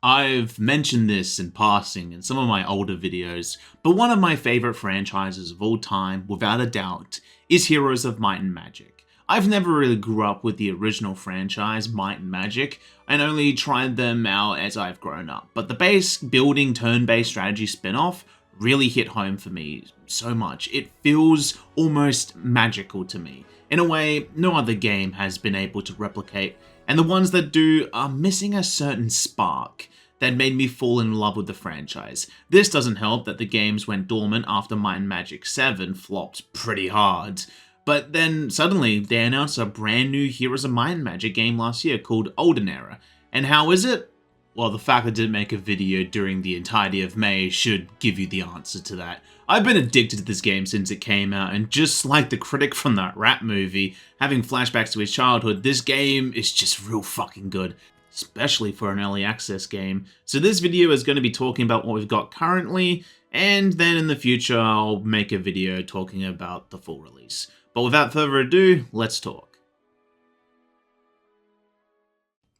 I've mentioned this in passing in some of my older videos, but one of my favorite franchises of all time, without a doubt, is Heroes of Might and Magic. I've never really grew up with the original franchise, Might and Magic, and only tried them out as I've grown up, but the base building turn-based strategy spin-off really hit home for me so much. It feels almost magical to me, in a way no other game has been able to replicate, and the ones that do are missing a certain spark that made me fall in love with the franchise. This doesn't help that the games went dormant after Might and Magic 7 flopped pretty hard. But then suddenly they announced a brand new Heroes of Might and Magic game last year called Olden Era. And how is it? Well, the fact I didn't make a video during the entirety of May should give you the answer to that. I've been addicted to this game since it came out, and just like the critic from that rap movie, having flashbacks to his childhood, this game is just real fucking good, especially for an early access game. So this video is going to be talking about what we've got currently, and then in the future I'll make a video talking about the full release. But without further ado, let's talk.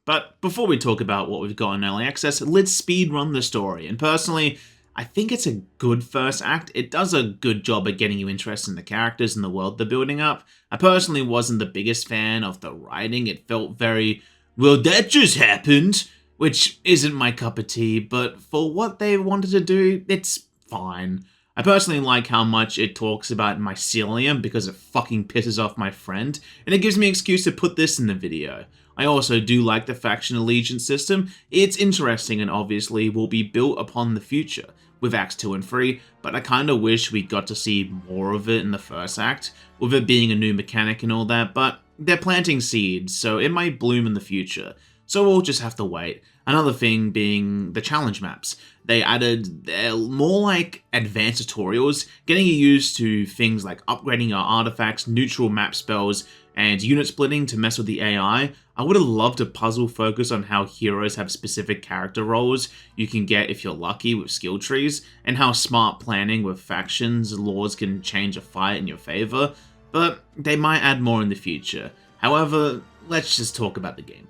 But before we talk about what we've got in early access, let's speedrun the story, and personally, I think it's a good first act. It does a good job at getting you interested in the characters and the world they're building up. I personally wasn't the biggest fan of the writing. It felt very, well, that just happened, which isn't my cup of tea, but for what they wanted to do, it's fine. I personally like how much it talks about mycelium because it fucking pisses off my friend, and it gives me an excuse to put this in the video. I also do like the faction allegiance system. It's interesting and obviously will be built upon the future with Acts 2 and 3, but I kinda wish we got to see more of it in the first act, with it being a new mechanic and all that, but they're planting seeds, so it might bloom in the future. So we'll just have to wait. Another thing being the challenge maps. They added more like advanced tutorials, getting you used to things like upgrading your artifacts, neutral map spells, and unit splitting to mess with the AI. I would have loved a puzzle focus on how heroes have specific character roles you can get if you're lucky with skill trees, and how smart planning with factions laws can change a fight in your favor, but they might add more in the future. However, let's just talk about the gameplay.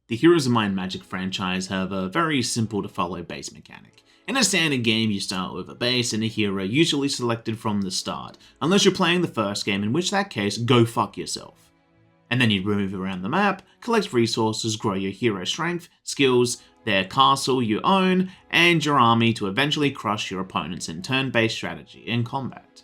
The Heroes of Might and Magic franchise have a very simple to follow base mechanic. In a standard game, you start with a base and a hero usually selected from the start, unless you're playing the first game, in which that case, go fuck yourself. And then you move around the map, collect resources, grow your hero strength, skills, their castle you own, and your army to eventually crush your opponents in turn-based strategy and combat.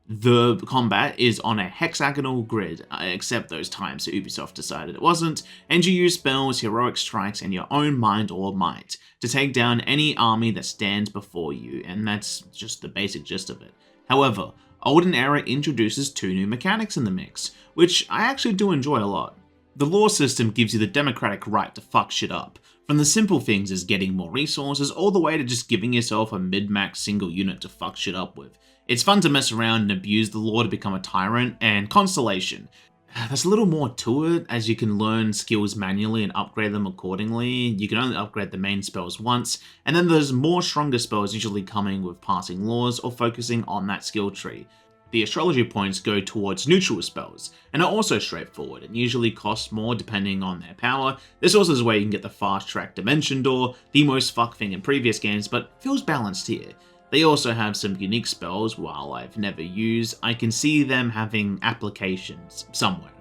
The combat is on a hexagonal grid, except those times that Ubisoft decided it wasn't, and you use spells, heroic strikes, and your own mind or might to take down any army that stands before you, and that's just the basic gist of it. However, Olden Era introduces two new mechanics in the mix, which I actually do enjoy a lot. The lore system gives you the democratic right to fuck shit up, from the simple things as getting more resources all the way to just giving yourself a mid-max single unit to fuck shit up with. It's fun to mess around and abuse the lore to become a tyrant, and Constellation. There's a little more to it, as you can learn skills manually and upgrade them accordingly. You can only upgrade the main spells once, and then there's more stronger spells usually coming with passing laws or focusing on that skill tree. The astrology points go towards neutral spells, and are also straightforward, and usually cost more depending on their power. This also is where you can get the fast track Dimension Door, the most fuck thing in previous games, but feels balanced here. They also have some unique spells. While I've never used, I can see them having applications somewhere.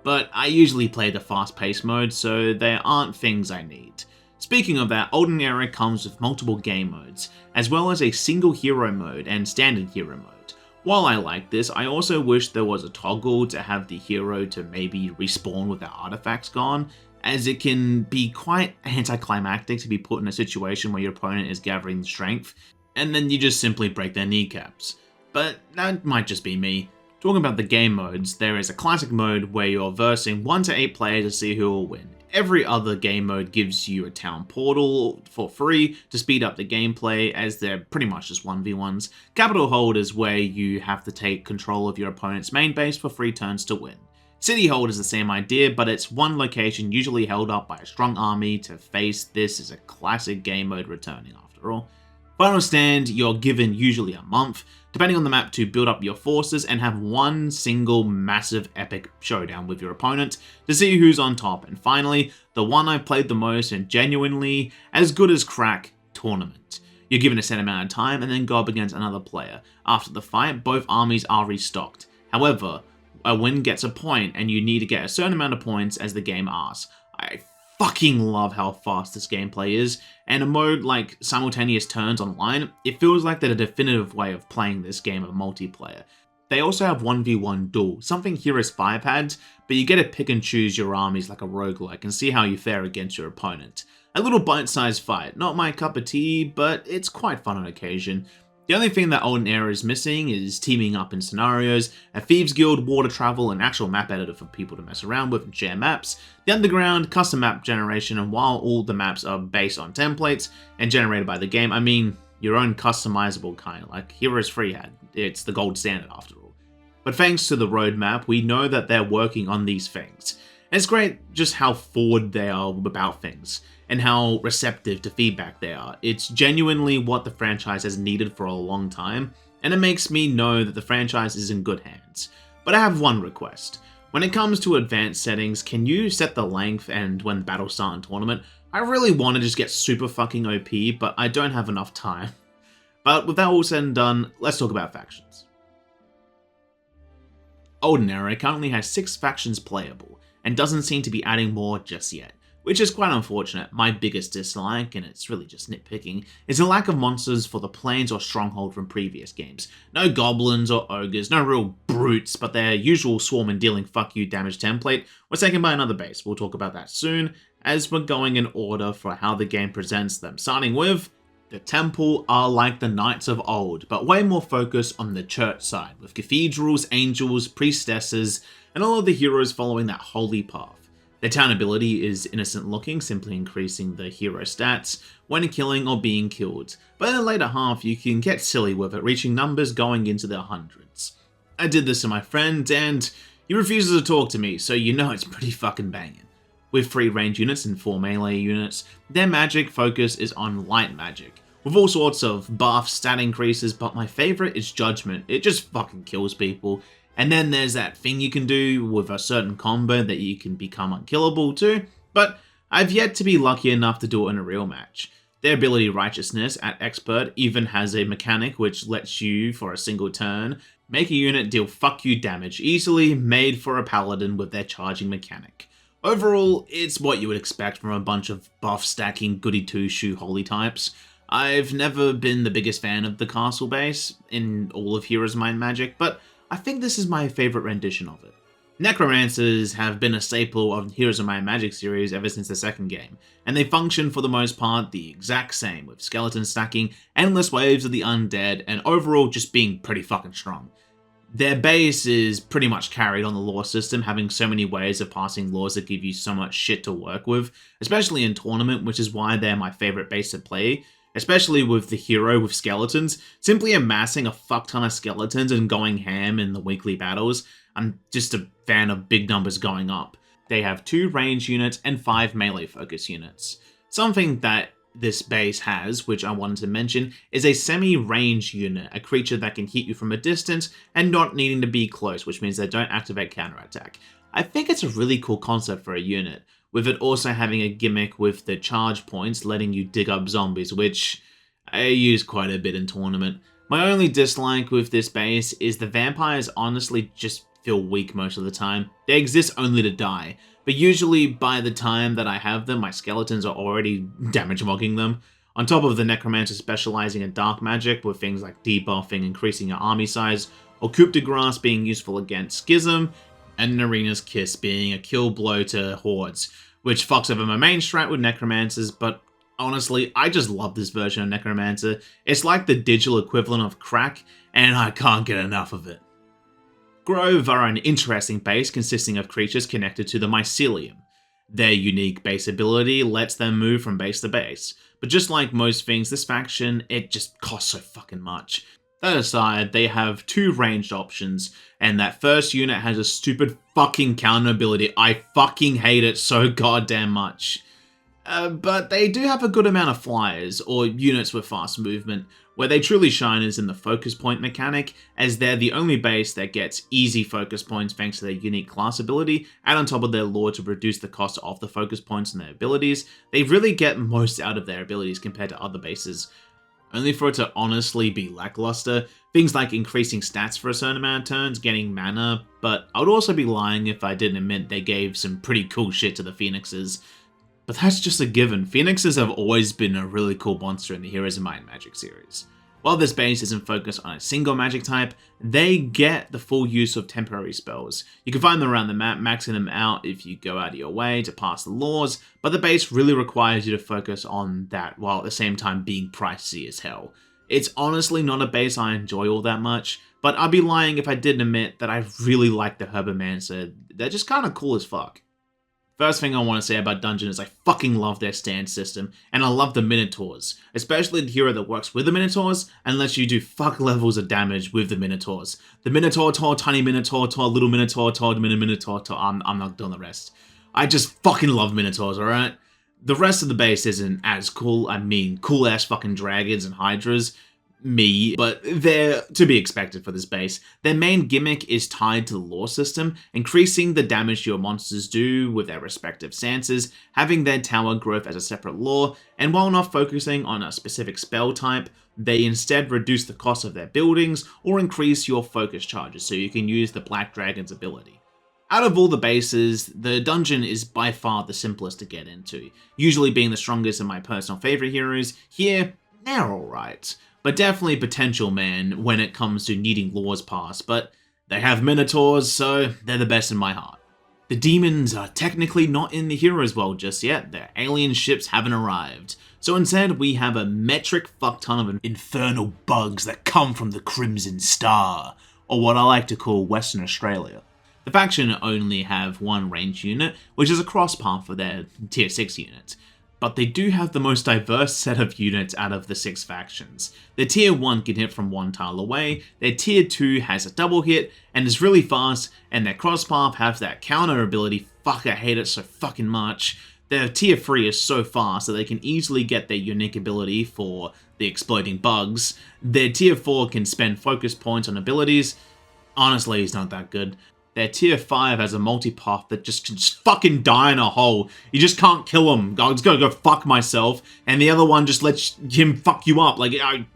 But I usually play the fast-paced mode, so there aren't things I need. Speaking of that, Olden Era comes with multiple game modes, as well as a single hero mode and standard hero mode. While I like this, I also wish there was a toggle to have the hero to maybe respawn with their artifacts gone, as it can be quite anticlimactic to be put in a situation where your opponent is gathering strength, and then you just simply break their kneecaps. But that might just be me. Talking about the game modes, there is a classic mode where you're versing 1 to 8 players to see who will win. Every other game mode gives you a town portal for free to speed up the gameplay, as they're pretty much just 1v1s. Capital Hold is where you have to take control of your opponent's main base for 3 turns to win. City Hold is the same idea, but it's one location usually held up by a strong army to face. This is a classic game mode returning after all. Final stand, you're given usually a month, depending on the map, to build up your forces and have one single massive epic showdown with your opponent to see who's on top. And finally, the one I've played the most and genuinely as good as crack, tournament. You're given a set amount of time and then go up against another player. After the fight, both armies are restocked. However, a win gets a point and you need to get a certain amount of points as the game asks. I fucking love how fast this gameplay is, and a mode like simultaneous turns online, it feels like the definitive way of playing this game of multiplayer. They also have 1v1 duel, something Heroes 5 had, but you get to pick and choose your armies like a roguelike and see how you fare against your opponent. A little bite-sized fight, not my cup of tea, but it's quite fun on occasion. The only thing that Olden era is missing is teaming up in scenarios, a Thieves Guild, water travel, an actual map editor for people to mess around with and share maps, the underground, custom map generation, and while all the maps are based on templates and generated by the game, I mean your own customizable kind, like Heroes 3 had. It's the gold standard after all. But thanks to the roadmap, we know that they're working on these things. And it's great just how forward they are about things, and how receptive to feedback they are. It's genuinely what the franchise has needed for a long time, and it makes me know that the franchise is in good hands. But I have one request. When it comes to advanced settings, can you set the length and when battles start in tournament? I really want to just get super fucking OP, but I don't have enough time. But with that all said and done, let's talk about factions. Olden era currently has 6 factions playable, and doesn't seem to be adding more just yet, which is quite unfortunate. My biggest dislike, and it's really just nitpicking, is the lack of monsters for the plains or stronghold from previous games. No goblins or ogres, no real brutes, but their usual swarm and dealing fuck you damage template was taken by another base. We'll talk about that soon, as we're going in order for how the game presents them, starting with the temple are like the knights of old, but way more focused on the church side, with cathedrals, angels, priestesses, and all of the heroes following that holy path. Their town ability is innocent looking, simply increasing the hero stats when killing or being killed, but in the later half you can get silly with it, reaching numbers going into the hundreds. I did this to my friend, and he refuses to talk to me, so you know it's pretty fucking banging. With 3 range units and 4 melee units, their magic focus is on light magic, with all sorts of buffs, stat increases, but my favourite is Judgment. It just fucking kills people. And then there's that thing you can do with a certain combo that you can become unkillable too, but I've yet to be lucky enough to do it in a real match. Their ability Righteousness at Expert even has a mechanic which lets you, for a single turn, make a unit deal fuck you damage, easily made for a paladin with their charging mechanic. Overall, it's what you would expect from a bunch of buff stacking goody two-shoe holy types. I've never been the biggest fan of the castle base in all of Heroes Might and Magic, but I think this is my favourite rendition of it. Necromancers have been a staple of Heroes of Might and Magic series ever since the second game, and they function for the most part the exact same, with skeleton stacking, endless waves of the undead, and overall just being pretty fucking strong. Their base is pretty much carried on the lore system, having so many ways of passing laws that give you so much shit to work with, especially in tournament, which is why they're my favourite base to play. Especially with the hero with skeletons, simply amassing a fuck ton of skeletons and going ham in the weekly battles. I'm just a fan of big numbers going up. They have 2 range units and 5 melee focus units. Something that this base has, which I wanted to mention, is a semi-range unit, a creature that can hit you from a distance and not needing to be close, which means they don't activate counterattack. I think it's a really cool concept for a unit, with it also having a gimmick with the charge points letting you dig up zombies, which I use quite a bit in tournament. My only dislike with this base is the vampires honestly just feel weak most of the time. They exist only to die, but usually by the time that I have them, my skeletons are already damage mogging them. On top of the Necromancer specializing in dark magic with things like debuffing, increasing your army size, or coup de grace being useful against Schism, and Narina's Kiss being a kill blow to hordes, which fucks over my main strat with Necromancers, but honestly, I just love this version of Necromancer. It's like the digital equivalent of crack, and I can't get enough of it. Grove are an interesting base consisting of creatures connected to the Mycelium. Their unique base ability lets them move from base to base, but just like most things, this faction, it just costs so fucking much. That aside, they have 2 ranged options, and that first unit has a stupid fucking counter ability. I fucking hate it so goddamn much. But they do have a good amount of flyers, or units with fast movement. Where they truly shine is in the focus point mechanic, as they're the only base that gets easy focus points thanks to their unique class ability, and on top of their lore to reduce the cost of the focus points and their abilities. They really get most out of their abilities compared to other bases, only for it to honestly be lackluster. Things like increasing stats for a certain amount of turns, getting mana, but I would also be lying if I didn't admit they gave some pretty cool shit to the Phoenixes. But that's just a given. Phoenixes have always been a really cool monster in the Heroes of Might and Magic series. While this base isn't focused on a single magic type, they get the full use of temporary spells. You can find them around the map, maxing them out if you go out of your way to pass the laws, but the base really requires you to focus on that while at the same time being pricey as hell. It's honestly not a base I enjoy all that much, but I'd be lying if I didn't admit that I really like the HoMM. They're just kinda cool as fuck. First thing I want to say about Dungeon is I fucking love their stand system, and I love the Minotaurs, especially the hero that works with the Minotaurs and lets you do fuck levels of damage with the Minotaurs. The Minotaur, Tiny Minotaur, Little Minotaur, Minotaur, I'm not doing the rest. I just fucking love Minotaurs, alright? The rest of the base isn't as cool. I mean, cool ass fucking dragons and hydras, but they're to be expected for this base. Their main gimmick is tied to the lore system, increasing the damage your monsters do with their respective stances, having their tower growth as a separate lore, and while not focusing on a specific spell type, they instead reduce the cost of their buildings or increase your focus charges so you can use the Black Dragon's ability. Out of all the bases, the Dungeon is by far the simplest to get into, usually being the strongest and my personal favorite heroes. Here, they're alright. But definitely potential, man, when it comes to needing laws passed, but they have Minotaurs, so they're the best in my heart. The demons are technically not in the heroes world just yet, their alien ships haven't arrived. So instead, we have a metric fuck ton of infernal bugs that come from the Crimson Star, or what I like to call Western Australia. The faction only have one ranged unit, which is a cross path for their tier 6 unit. But they do have the most diverse set of units out of the 6 factions. Their tier 1 can hit from 1 tile away, their tier 2 has a double hit and is really fast, and their crosspath have that counter ability. Fuck, I hate it so fucking much. Their tier 3 is so fast that they can easily get their unique ability for the exploding bugs. Their tier 4 can spend focus points on abilities. Honestly, it's not that good. Their tier 5 has a multi-path that just can fucking die in a hole. You just can't kill him. I'm just gonna go fuck myself. And the other one just lets him fuck you up. Like, I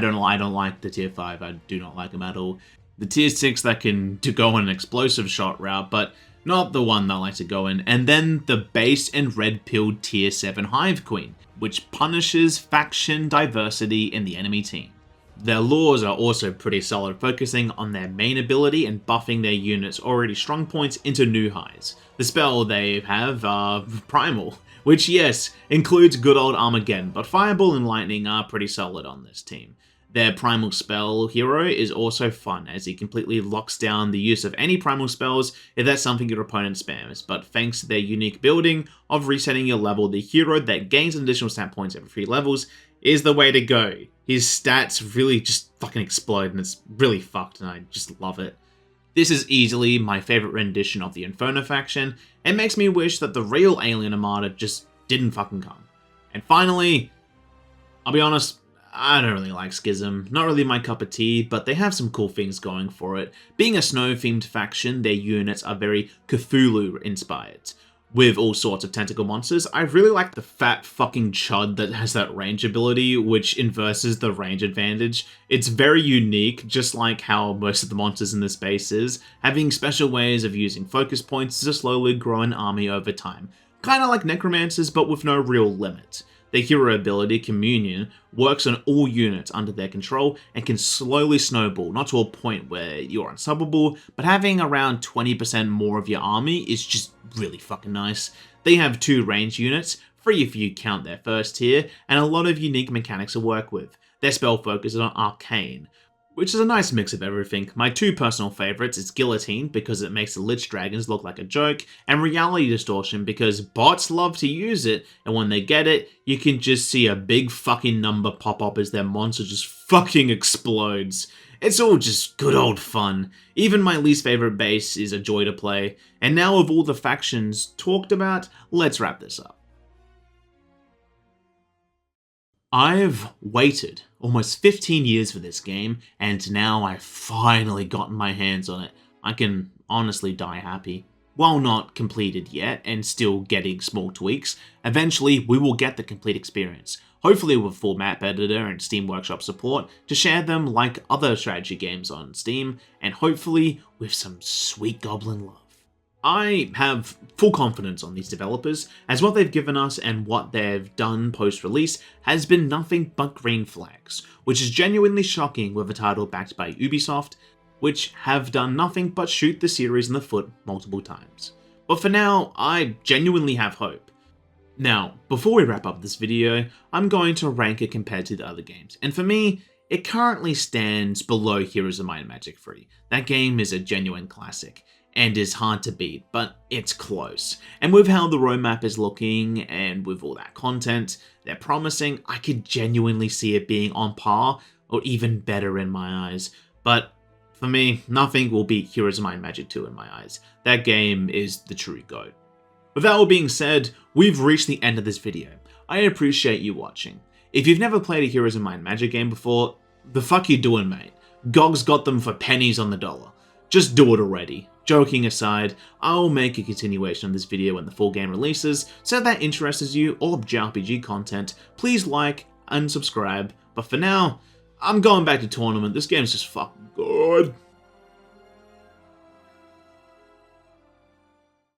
don't like the tier 5. I do not like him at all. The tier 6 that can go on an explosive shot route, but not the one that I like to go in. And then the base and red-pilled tier 7 Hive Queen, which punishes faction diversity in the enemy team. Their laws are also pretty solid, focusing on their main ability and buffing their units' already strong points into new highs. The spell they have are Primal, which yes, includes good old Armageddon, but Fireball and Lightning are pretty solid on this team. Their Primal spell hero is also fun, as he completely locks down the use of any Primal spells if that's something your opponent spams, but thanks to their unique building of resetting your level, the hero that gains additional stat points every 3 levels is the way to go. His stats really just fucking explode, and it's really fucked, and I just love it. This is easily my favorite rendition of the Inferno faction, and makes me wish that the real Alien Armada just didn't fucking come. And finally, I'll be honest, I don't really like Schism. Not really my cup of tea, but they have some cool things going for it. Being a snow-themed faction, their units are very Cthulhu-inspired, with all sorts of tentacle monsters. I really like the fat fucking chud that has that range ability, which inverses the range advantage. It's very unique, just like how most of the monsters in this base is, having special ways of using focus points to slowly grow an army over time. Kinda like Necromancers, but with no real limit. Their hero ability, Communion, works on all units under their control and can slowly snowball, not to a point where you're unstoppable, but having around 20% more of your army is just really fucking nice. They have 2 ranged units, 3 if you count their first tier, and a lot of unique mechanics to work with. Their spell focus is on Arcane, which is a nice mix of everything. My 2 personal favourites is Guillotine, because it makes the Lich Dragons look like a joke, and Reality Distortion, because bots love to use it, and when they get it, you can just see a big fucking number pop up as their monster just fucking explodes. It's all just good old fun. Even my least favourite base is a joy to play. And now of all the factions talked about, let's wrap this up. I've waited almost 15 years for this game, and now I've finally gotten my hands on it. I can honestly die happy. While not completed yet, and still getting small tweaks, eventually we will get the complete experience, hopefully with full map editor and Steam Workshop support to share them like other strategy games on Steam, and hopefully with some sweet goblin love. I have full confidence on these developers, as what they've given us and what they've done post-release has been nothing but green flags, which is genuinely shocking with a title backed by Ubisoft, which have done nothing but shoot the series in the foot multiple times. But for now, I genuinely have hope. Now, before we wrap up this video, I'm going to rank it compared to the other games, and for me, it currently stands below Heroes of Might and Magic 3. That game is a genuine classic, and is hard to beat, but it's close. And with how the roadmap is looking, and with all that content they're promising, I could genuinely see it being on par, or even better in my eyes. But for me, nothing will beat Heroes of Might and Magic 2 in my eyes. That game is the true GOAT. With that all being said, we've reached the end of this video. I appreciate you watching. If you've never played a Heroes of Might and Magic game before, the fuck you doing, mate? GOG's got them for pennies on the dollar. Just do it already. Joking aside, I'll make a continuation of this video when the full game releases, so if that interests you or JRPG content, please like and subscribe. But for now, I'm going back to tournament. This game's just fucking good.